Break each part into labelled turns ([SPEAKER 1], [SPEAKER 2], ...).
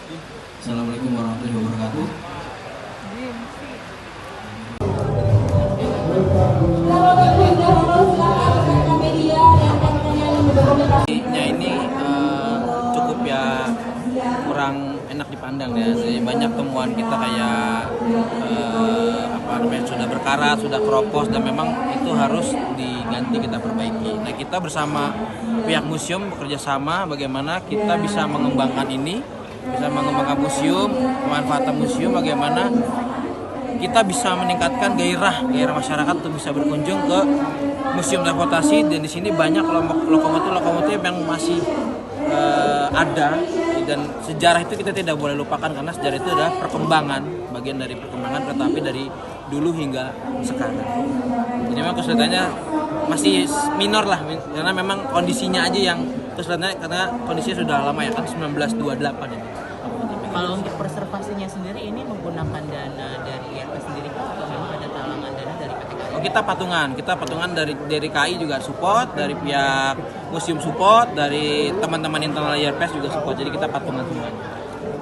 [SPEAKER 1] Assalamualaikum warahmatullahi wabarakatuh. Ini cukup ya kurang enak dipandang ya. Jadi banyak temuan kita kayak sudah berkarat, sudah keropos, dan memang itu harus diganti, kita perbaiki. Nah, kita bersama pihak museum bekerja sama bagaimana kita bisa mengembangkan ini, bisa mengembangkan museum, memanfaatkan museum, bagaimana kita bisa meningkatkan gairah masyarakat untuk bisa berkunjung ke museum transportasi. Dan di sini banyak lokomotif yang masih ada, dan sejarah itu kita tidak boleh lupakan karena sejarah itu adalah perkembangan, bagian dari perkembangan kereta api dari dulu hingga sekarang. Jadi memang kesulitannya masih minor lah, karena memang kondisinya aja yang kesulitannya, karena kondisinya sudah lama ya, kan 1928 ini.
[SPEAKER 2] Kalau untuk preservasinya sendiri ini menggunakan dana dari IRP sendiri atau memang ada talangan dana dari PT KAI?
[SPEAKER 1] Oh, kita patungan dari KAI juga support, dari pihak museum support, dari teman-teman internal IRPS juga support. Jadi kita patungan semuanya.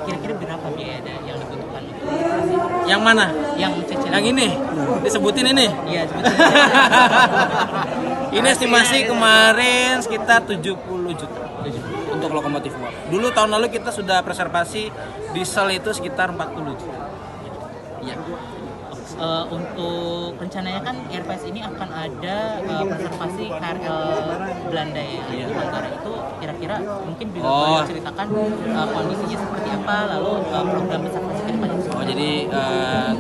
[SPEAKER 2] Kira-kira berapa biaya yang dibutuhkan untuk preservasi?
[SPEAKER 1] Yang mana?
[SPEAKER 2] Yang cicilan.
[SPEAKER 1] Yang ini? Disebutin ini?
[SPEAKER 2] Iya, sebutin.
[SPEAKER 1] Ini estimasi kemarin sekitar 70 juta untuk lokomotif uap. Dulu tahun lalu kita sudah preservasi diesel itu sekitar 40 juta. Ya.
[SPEAKER 2] Untuk rencananya kan IRPS ini akan ada preservasi KRL Belanda ya, di Manggarai. Itu kira-kira mungkin juga boleh ceritakan kondisinya seperti apa, lalu program preservasi ke depannya.
[SPEAKER 1] Oh, jadi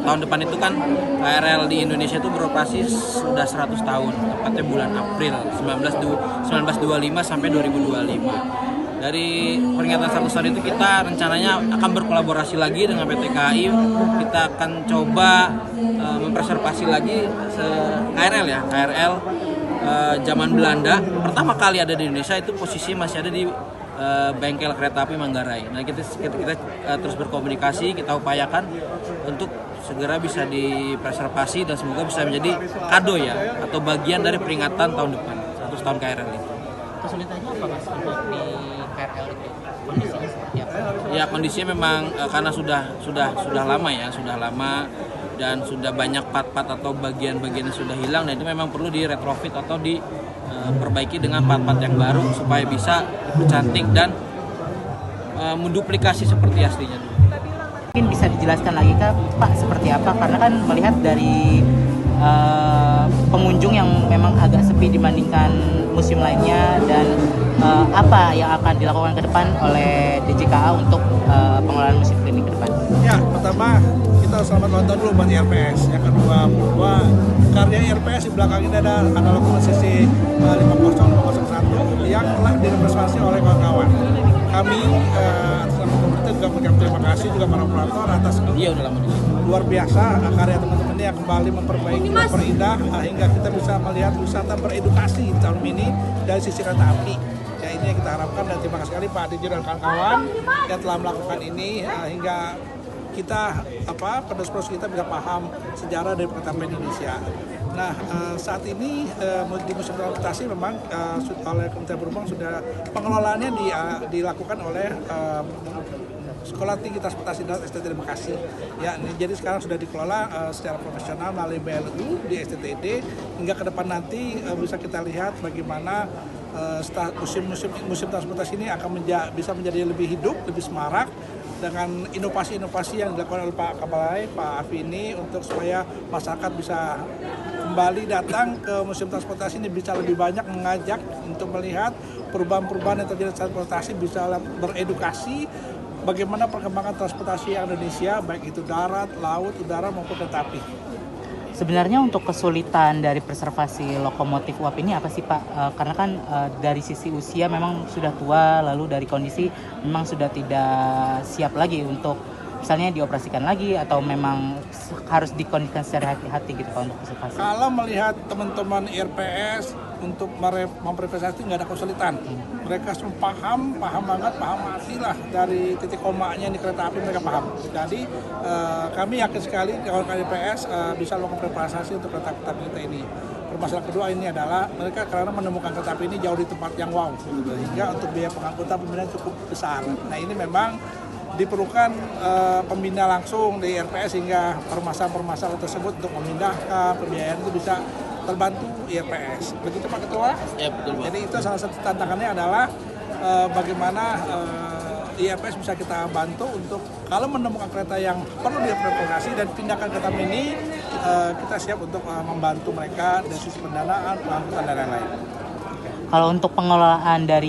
[SPEAKER 1] tahun depan itu kan KRL di Indonesia itu beroperasi sudah 100 tahun, tepatnya bulan April 1925 sampai 2025. Dari peringatan 100 tahun itu kita rencananya akan berkolaborasi lagi dengan PT KAI. Kita akan coba mempreservasi lagi KRL ya, KRL zaman Belanda. Pertama kali ada di Indonesia, itu posisi masih ada di bengkel kereta api Manggarai. Nah, kita terus berkomunikasi, kita upayakan untuk segera bisa dipreservasi dan semoga bisa menjadi kado ya, atau bagian dari peringatan tahun depan 100 tahun KRL itu.
[SPEAKER 2] Kesulitannya apa Mas untuk di KRL itu? Kondisinya seperti apa?
[SPEAKER 1] Ya, kondisinya memang karena sudah lama ya, dan sudah banyak part-part atau bagian-bagian yang sudah hilang, dan itu memang perlu di retrofit atau diperbaiki dengan part-part yang baru supaya bisa cantik dan menduplikasi seperti aslinya.
[SPEAKER 2] Mungkin bisa dijelaskan lagi Kak, Pak, seperti apa? Karena kan melihat dari pengunjung yang memang agak sepi dibandingkan museum lainnya, dan apa yang akan dilakukan ke depan oleh DJKA untuk pengelolaan museum ini ke depan?
[SPEAKER 3] Ya, pertama kita selamat ulang tahun dulu buat IRPS. Yang kedua, bahwa karya IRPS di belakang ini ada lokomotif sisi 50501 yang telah direpresentasi oleh kawan-kawan. Kami selama pemerintah juga mengucapkan terima kasih juga para operator atas luar biasa karya teman-teman yang kembali memperbaiki, memperindah hingga kita bisa melihat wisata beredukasi tahun ini dari sisi kereta api. Ya, ini yang kita harapkan, dan terima kasih sekali Pak Diji dan kawan-kawan yang telah melakukan ini hingga kita penerus kita bisa paham sejarah dari kereta api Indonesia. Nah, saat ini di museum transportasi memang oleh Kementerian Perhubungan sudah pengelolaannya dilakukan oleh Sekolah Tinggi Transportasi Darat STTD Bekasi. Ya, jadi sekarang sudah dikelola secara profesional melalui BLU di STTD, hingga ke depan nanti bisa kita lihat bagaimana museum transportasi ini akan bisa menjadi lebih hidup, lebih semarak dengan inovasi-inovasi yang dilakukan oleh Pak Kapolai, Pak Afi ini, untuk supaya masyarakat bisa kembali datang ke museum transportasi ini, bisa lebih banyak mengajak untuk melihat perubahan-perubahan yang terjadi di transportasi, bisa beredukasi bagaimana perkembangan transportasi Indonesia, baik itu darat, laut, udara maupun kereta api.
[SPEAKER 2] Sebenarnya untuk kesulitan dari preservasi lokomotif uap ini apa sih Pak? Karena kan dari sisi usia memang sudah tua, lalu dari kondisi memang sudah tidak siap lagi untuk misalnya dioperasikan lagi, atau memang harus dikondisikan secara hati-hati gitu Pak untuk preservasi?
[SPEAKER 3] Kalau melihat teman-teman IRPS untuk mempreservasi nggak ada kesulitan. Mereka semua paham banget, paham mati lah dari titik komanya di kereta api, mereka paham. Jadi kami yakin sekali kalau IRPS bisa melakukan preservasi untuk kereta api kita ini. Permasalahan kedua ini adalah mereka karena menemukan kereta api ini jauh di tempat yang wow, sehingga untuk biaya pengangkutan pembelian cukup besar. Nah, ini memang diperlukan pembina langsung di IRPS sehingga permasalahan-permasalahan tersebut untuk memindahkan pembiayaan itu bisa terbantu IRPS. Begitu Pak Ketua?
[SPEAKER 1] Ya betul Pak.
[SPEAKER 3] Jadi itu salah satu tantangannya adalah bagaimana IRPS bisa kita bantu untuk kalau menemukan kereta yang perlu dievakuasi dan pindahkan kereta mini, kita siap untuk membantu mereka dari sisi pendanaan, pengangkutan dan lain-lain.
[SPEAKER 2] Kalau untuk pengelolaan dari